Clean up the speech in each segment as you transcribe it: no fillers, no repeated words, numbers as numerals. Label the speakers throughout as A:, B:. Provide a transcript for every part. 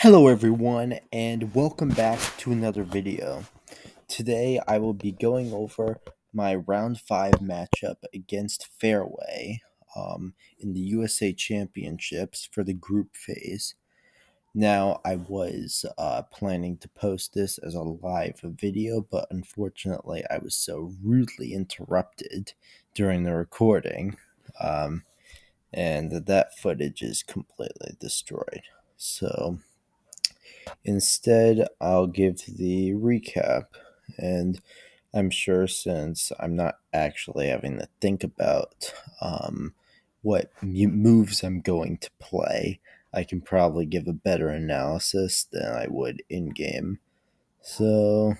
A: Hello everyone and welcome back to another video. Today I will be going over my round 5 matchup against Fairway in the USA Championships for the group phase. Now I was planning to post this as a live video, but unfortunately I was so rudely interrupted during the recording and that footage is completely destroyed. So instead, I'll give the recap, and I'm sure since I'm not actually having to think about what moves I'm going to play, I can probably give a better analysis than I would in game. So,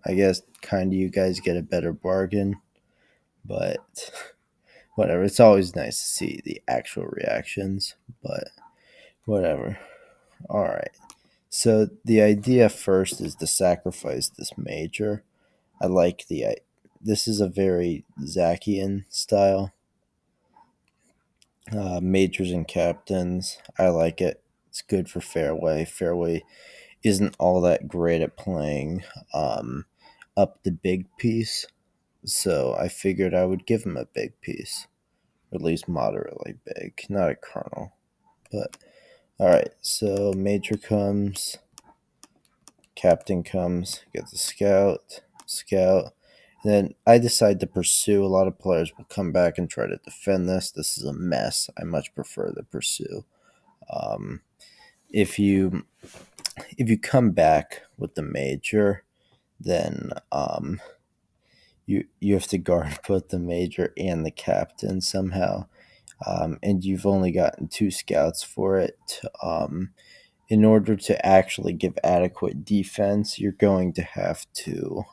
A: I guess kind of you guys get a better bargain, but whatever. It's always nice to see the actual reactions, but whatever. All right. So the idea first is to sacrifice this major. I like this is a very Zakian style. Majors and captains. I like it. It's good for Fairway. Fairway isn't all that great at playing up the big piece. So I figured I would give him a big piece. Or at least moderately big. Not a kernel. But alright, so major comes. Captain comes, gets a scout. Then I decide to pursue. A lot of players will come back and try to defend this. This is a mess. I much prefer the pursue. Um, if you come back with the major, then you have to guard both the major and the captain somehow, and you've only gotten 2 scouts for it. In order to actually give adequate defense, you're going to have to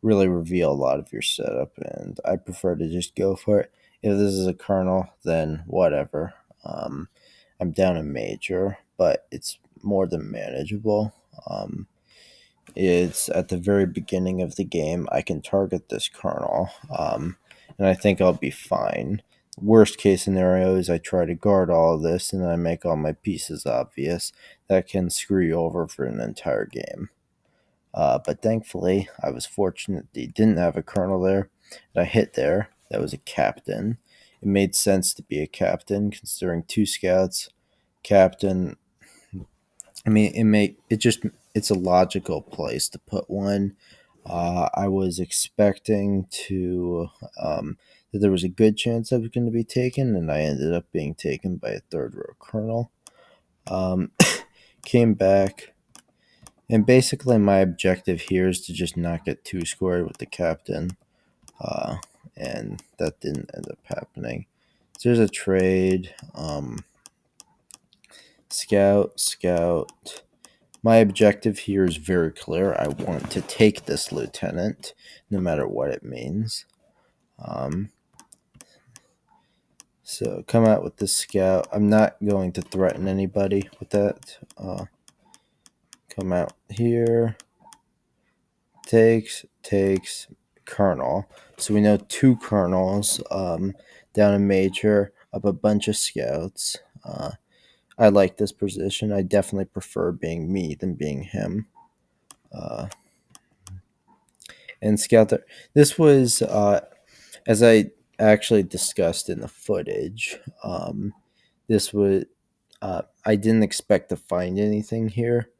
A: really reveal a lot of your setup, and I prefer to just go for it. If this is a kernel, then whatever. I'm down a major, but it's more than manageable. It's at the very beginning of the game. I can target this kernel, and I think I'll be fine. Worst case scenario is I try to guard all of this and I make all my pieces obvious. That can screw you over for an entire game. But thankfully, I was fortunate that he didn't have a kernel there. And I hit there. That was a captain. It made sense to be a captain considering 2 scouts. Captain, I mean, it's a logical place to put one. I was expecting that there was a good chance I was going to be taken, and I ended up being taken by a third row colonel. Um, Came back, and basically my objective here is to just not get 2 scored with the captain, and that didn't end up happening. So there's a trade. Scout. My objective here is very clear. I want to take this lieutenant, no matter what it means. So come out with this scout. I'm not going to threaten anybody with that. Come out here. Takes, colonel. So we know 2 colonels down a major, up a bunch of scouts. I like this position. I definitely prefer being me than being him. And scout there. This was, as I actually discussed in the footage, this was, I didn't expect to find anything here.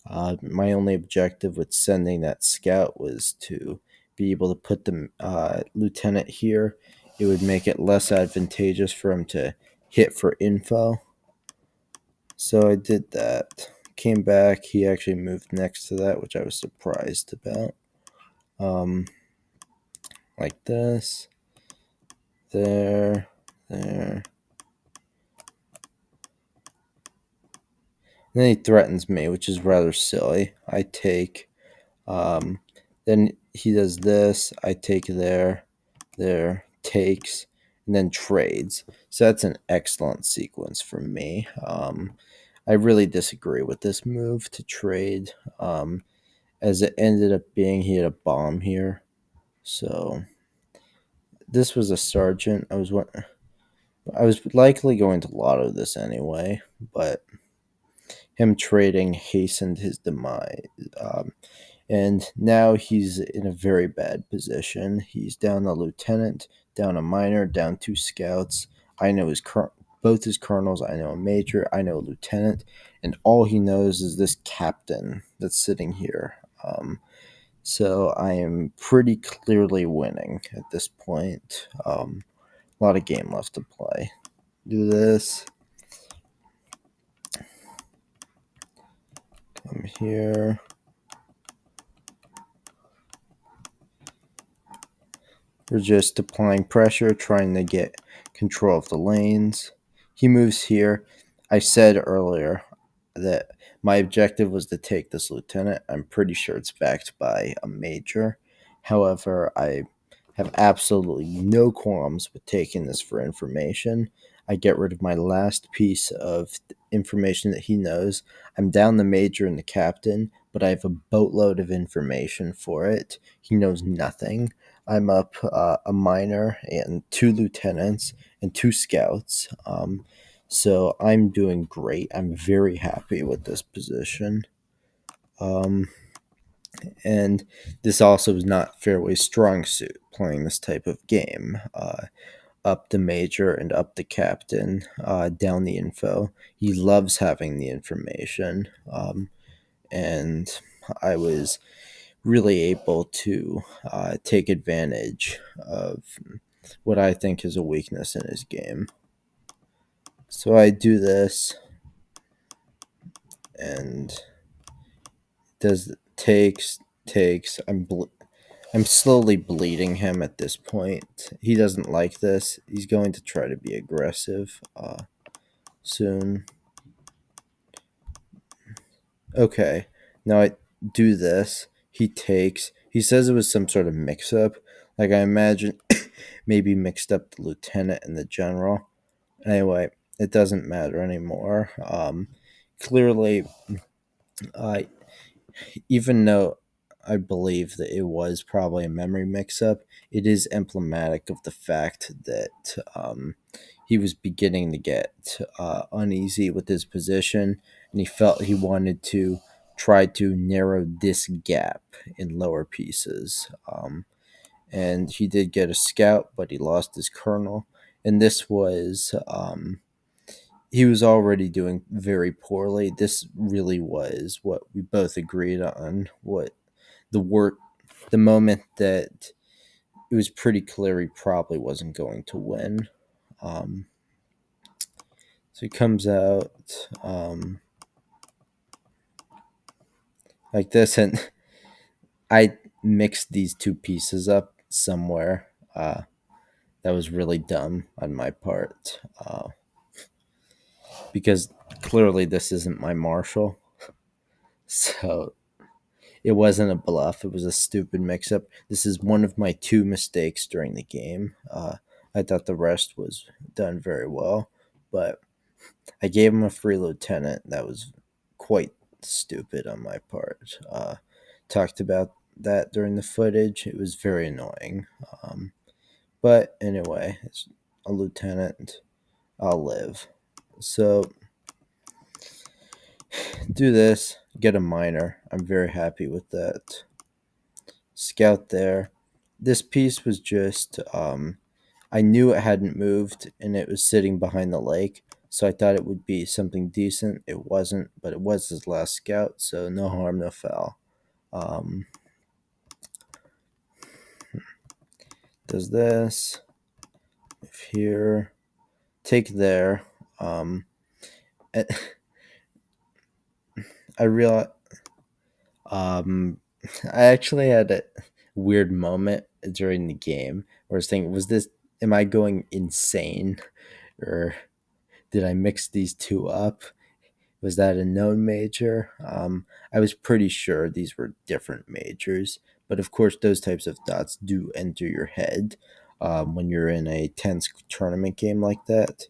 A: My only objective with sending that scout was to be able to put the lieutenant here. It would make it less advantageous for him to hit for info. So I did that. Came back. He actually moved next to that, which I was surprised about. Like this. There. And then he threatens me, which is rather silly. I take. Then he does this. I take there, takes, and then trades. So that's an excellent sequence for me. I really disagree with this move to trade. As it ended up being, he had a bomb here. So this was a sergeant. I was likely going to lotto this anyway, but him trading hastened his demise. And now he's in a very bad position. He's down a lieutenant, down a minor, down 2 scouts. I know both his colonels. I know a major. I know a lieutenant, and all he knows is this captain that's sitting here. So I am pretty clearly winning at this point. A lot of game left to play. Do this. Come here. We're just applying pressure, trying to get control of the lanes. He moves here. I said earlier that my objective was to take this lieutenant. I'm pretty sure it's backed by a major. However, I have absolutely no qualms with taking this for information. I get rid of my last piece of information that he knows. I'm down the major and the captain, but I have a boatload of information for it. He knows nothing. I'm up a minor and 2 lieutenants and 2 scouts. So I'm doing great. I'm very happy with this position. And this also is not Fairway's strong suit, playing this type of game. Up the major and up the captain, down the info. He loves having the information. And I was really able to take advantage of what I think is a weakness in his game. So I do this, and takes. I'm slowly bleeding him at this point. He doesn't like this. He's going to try to be aggressive soon. Okay, now I do this. He takes. He says it was some sort of mix-up. Like, I imagine maybe mixed up the lieutenant and the general. Anyway, it doesn't matter anymore. Clearly, I even though I believe that it was probably a memory mix-up, it is emblematic of the fact that he was beginning to get uneasy with his position, and he felt he wanted to try to narrow this gap in lower pieces. And he did get a scout, but he lost his colonel. And this was he was already doing very poorly. This really was what we both agreed on. What the work, the moment that it was pretty clear he probably wasn't going to win. So he comes out like this, and I mixed these 2 pieces up somewhere. That was really dumb on my part, because clearly this isn't my marshal. So it wasn't a bluff. It was a stupid mix-up. This is one of my 2 mistakes during the game. I thought the rest was done very well, but I gave him a free lieutenant. That was quite stupid on my part. Talked about that during the footage. It was very annoying. But anyway, it's a lieutenant. I'll live. So do this. Get a minor. I'm very happy with that. Scout there. This piece was just I knew it hadn't moved and it was sitting behind the lake, so I thought it would be something decent. It wasn't, but it was his last scout, so no harm, no foul. Does this. If here. Take there. I realized I actually had a weird moment during the game where I was thinking, am I going insane? Or did I mix these 2 up? Was that a known major? I was pretty sure these were different majors, but of course, those types of thoughts do enter your head when you're in a tense tournament game like that.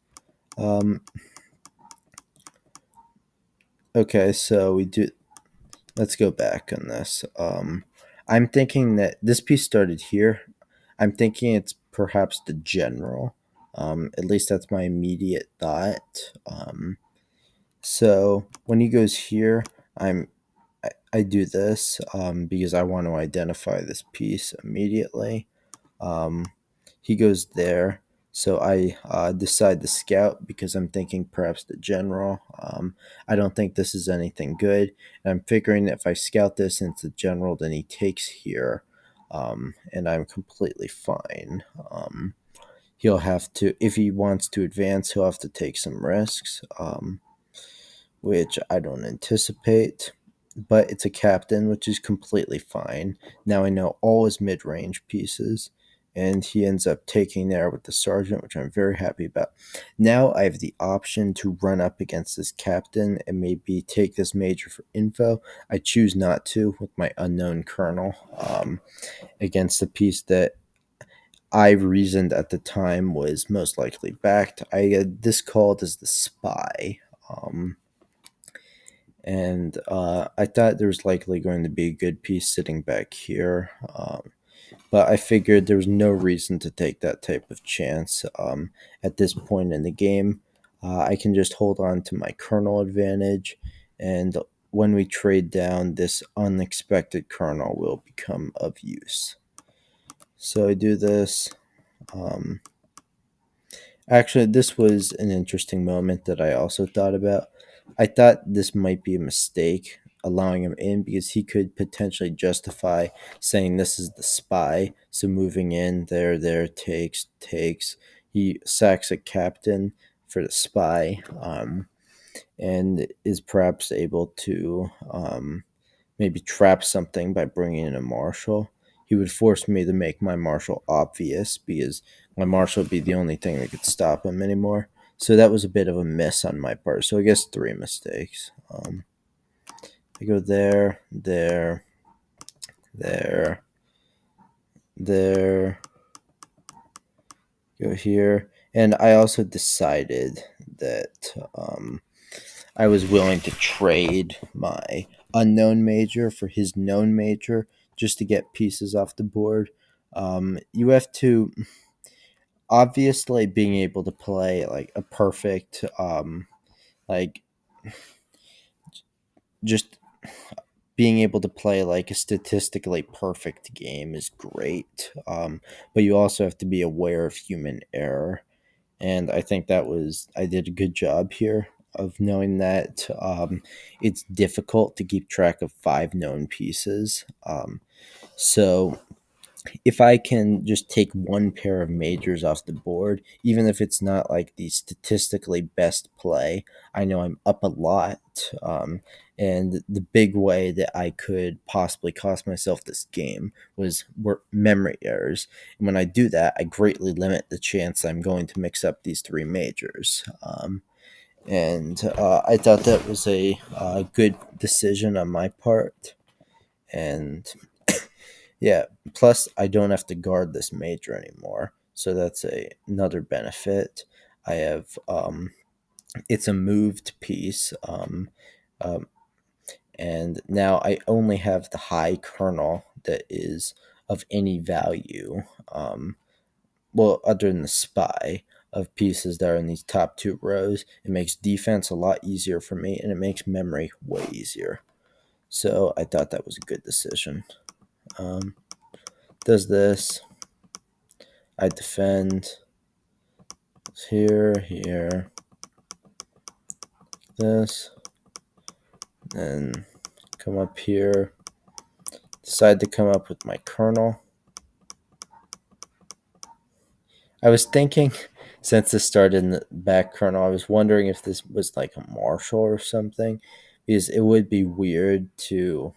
A: Okay, so we do. Let's go back on this. I'm thinking that this piece started here. I'm thinking it's perhaps the general. At least that's my immediate thought. So when he goes here, I do this because I want to identify this piece immediately. Um, he goes there, so I decide to scout because I'm thinking perhaps the general. I don't think this is anything good. And I'm figuring that if I scout this into general, then he takes here, and I'm completely fine. He'll have to, if he wants to advance, he'll have to take some risks. Which I don't anticipate. But it's a captain, which is completely fine. Now I know all his mid range pieces, and he ends up taking there with the sergeant, which I'm very happy about. Now I have the option to run up against this captain and maybe take this major for info. I choose not to with my unknown colonel against the piece that I reasoned at the time was most likely backed. I this called as the spy. And I thought there was likely going to be a good piece sitting back here, but I figured there was no reason to take that type of chance at this point in the game. I can just hold on to my kernel advantage, and when we trade down, this unexpected kernel will become of use. So I do this. Um, Actually, this was an interesting moment that I also thought about. I thought this might be a mistake allowing him in because he could potentially justify saying this is the spy. So moving in, there, takes. He sacks a captain for the spy, and is perhaps able to maybe trap something by bringing in a marshal. He would force me to make my marshal obvious because my marshal would be the only thing that could stop him anymore. So that was a bit of a miss on my part. So I guess three mistakes. I go there, there, there, go here. And I also decided that I was willing to trade my unknown major for his known major just to get pieces off the board. You have to obviously being able to play like a perfect, like just being able to play like a statistically perfect game is great. But you also have to be aware of human error. And I think I did a good job here of knowing that it's difficult to keep track of five known pieces. So if I can just take one pair of majors off the board, even if it's not like the statistically best play, I know I'm up a lot. And the big way that I could possibly cost myself this game was memory errors. And when I do that, I greatly limit the chance I'm going to mix up these three majors. And I thought that was a good decision on my part. And yeah, plus I don't have to guard this major anymore. So that's another benefit. I have it's a moved piece. Um, and now I only have the high kernel that is of any value. Well, other than the spy of pieces that are in these top two rows, it makes defense a lot easier for me, and it makes memory way easier. So I thought that was a good decision. Um, does this? I defend here, this, and come up here. Decide to come up with my kernel. I was thinking, since this started in the back kernel, I was wondering if this was like a Marshall or something, because it would be weird to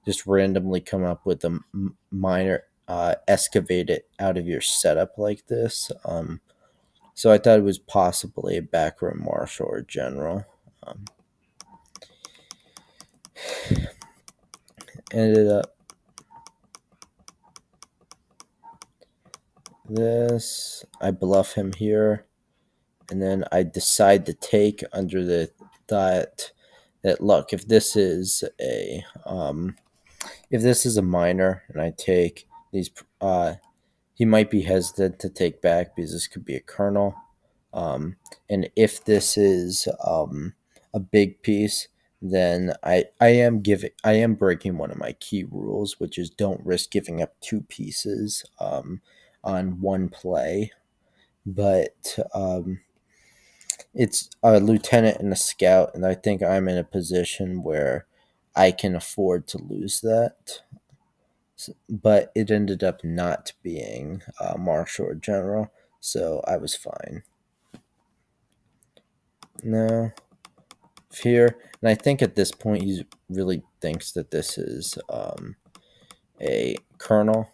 A: just randomly come up with a minor, excavate it out of your setup like this. So I thought it was possibly a back row Marshall or general. Um, Ended up this. I bluff him here, and then I decide to take under the thought that look, if this is a minor and I take these, he might be hesitant to take back because this could be a kernel. And if this is a big piece, then I am breaking one of my key rules, which is don't risk giving up two pieces on one play. But it's a lieutenant and a scout, and I think I'm in a position where I can afford to lose that. But it ended up not being marshal or general, so I was fine. Now here, and I think at this point he really thinks that this is a colonel.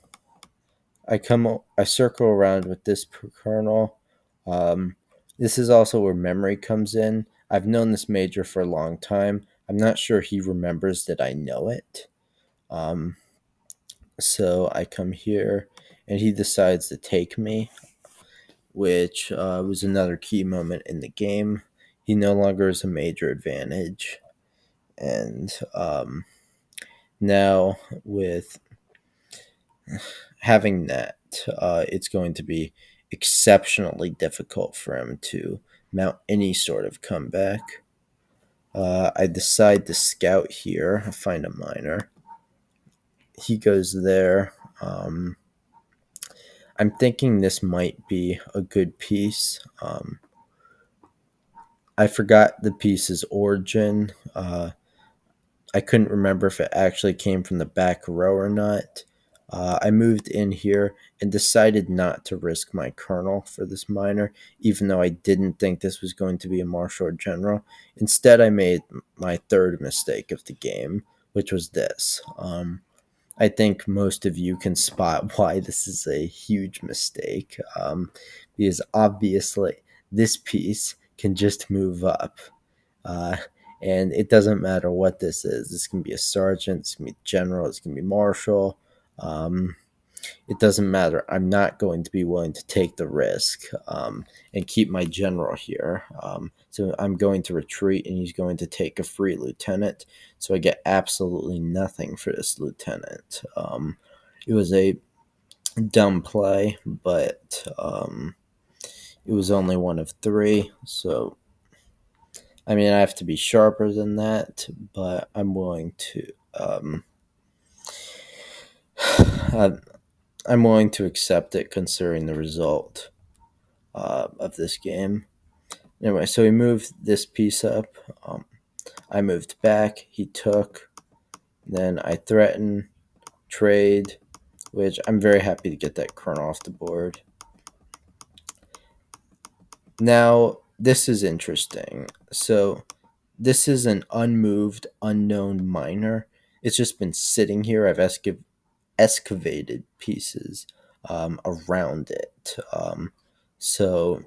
A: I circle around with this colonel. Um, this is also where memory comes in. I've known this major for a long time. I'm not sure he remembers that I know it. Um, so I come here, and he decides to take me, which was another key moment in the game. He no longer has a major advantage. And now, with having that, it's going to be exceptionally difficult for him to mount any sort of comeback. I decide to scout here, find a miner. He goes there. I'm thinking this might be a good piece. I forgot the piece's origin. I couldn't remember if it actually came from the back row or not. I moved in here and decided not to risk my colonel for this miner, even though I didn't think this was going to be a marshal or general. Instead, I made my third mistake of the game, which was this. I think most of you can spot why this is a huge mistake, because obviously this piece can just move up. Uh, and it doesn't matter what this is. This can be a sergeant, this can be general, this can be marshal. It doesn't matter. I'm not going to be willing to take the risk and keep my general here. So I'm going to retreat, and he's going to take a free lieutenant. So I get absolutely nothing for this lieutenant. It was a dumb play, but it was only one of three. So I mean, I have to be sharper than that, but I'm willing to. I'm willing to accept it considering the result of this game. Anyway, so he moved this piece up. I moved back. He took. Then I threaten, trade, which I'm very happy to get that colonel off the board. Now, this is interesting. So, this is an unmoved, unknown miner. It's just been sitting here. I've excavated pieces around it. So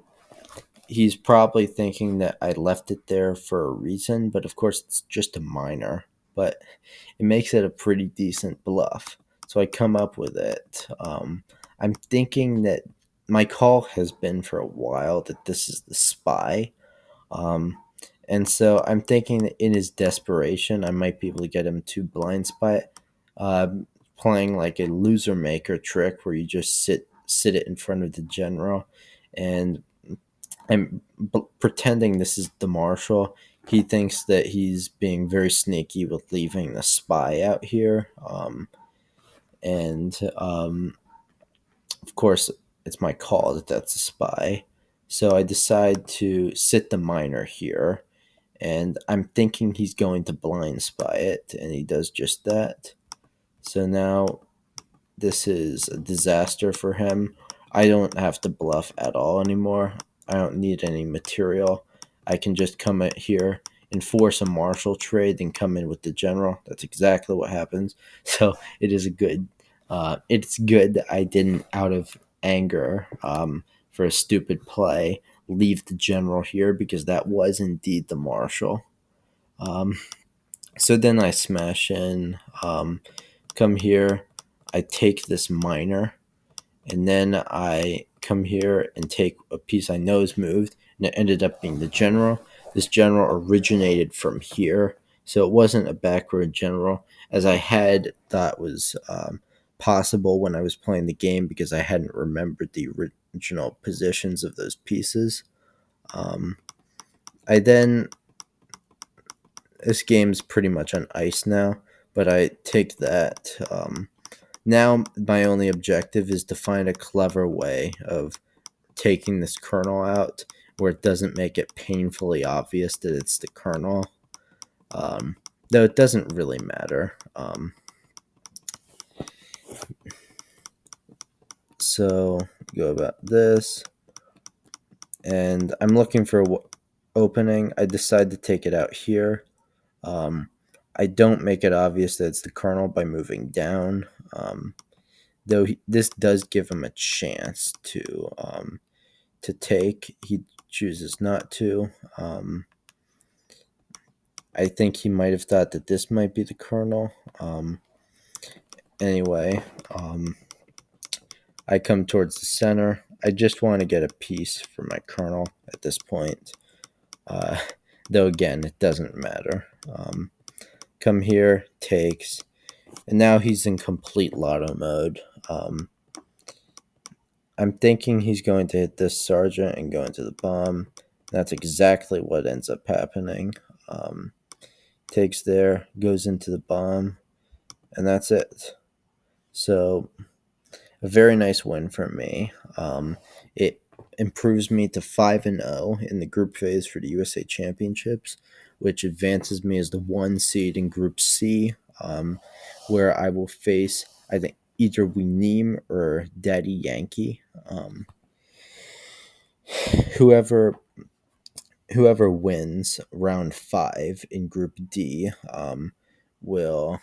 A: he's probably thinking that I left it there for a reason, but of course it's just a miner. But it makes it a pretty decent bluff. So I come up with it. I'm thinking that my call has been for a while that this is the spy. Um, and so I'm thinking that in his desperation, I might be able to get him to blind spot, playing like a loser maker trick where you just sit it in front of the general, and I'm pretending this is the marshal. He thinks that he's being very sneaky with leaving the spy out here, and of course it's my call that that's a spy. So I decide to sit the miner here, and I'm thinking he's going to blind spy it, and he does just that. So now this is a disaster for him. I don't have to bluff at all anymore. I don't need any material. I can just come in here and force a marshal trade and come in with the general. That's exactly what happens. So it is a good. It's good that I didn't, out of anger for a stupid play, leave the general here, because that was indeed the marshal. Um, so then I smash in, come here, I take this miner, and then I come here and take a piece I know is moved, and it ended up being the general. This general originated from here, so it wasn't a backward general, as I had thought was possible when I was playing the game, because I hadn't remembered the original positions of those pieces. I then this game's pretty much on ice now, but I take that. Now my only objective is to find a clever way of taking this kernel out where it doesn't make it painfully obvious that it's the kernel. Though it doesn't really matter. So go about this, and I'm looking for a opening. I decide to take it out here. I don't make it obvious that it's the kernel by moving down, though this does give him a chance to take. He chooses not to. I think he might have thought that this might be the kernel. Anyway, I come towards the center. I just want to get a piece for my kernel at this point. Though again, it doesn't matter. Come here, takes, and now he's in complete lotto mode. I'm thinking he's going to hit this sergeant and go into the bomb. That's exactly what ends up happening. Takes there, goes into the bomb, and that's it. So a very nice win for me. It improves me to 5-0 in the group phase for the USA Championships, which advances me as the 1 seed in Group C, where I will face, I think, either Wnehme or Daddyankee. Whoever wins round 5 in Group D will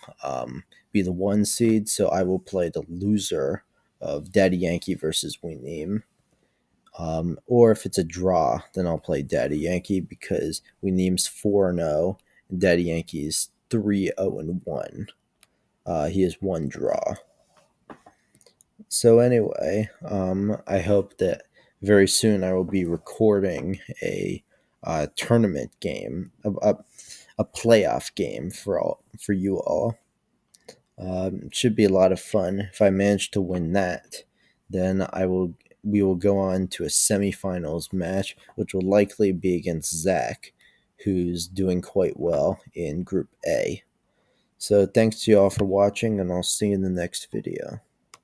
A: be the 1 seed, so I will play the loser of Daddyankee versus Wnehme. Or if it's a draw, then I'll play Daddyankee because Wnehme's 4-0 and Daddyankee's 3-0-1. He has 1 draw. So anyway, I hope that very soon I will be recording a tournament game, a playoff game for you all. It should be a lot of fun. If I manage to win that, then we will go on to a semifinals match, which will likely be against Zach, who's doing quite well in Group A. So thanks to you all for watching, and I'll see you in the next video.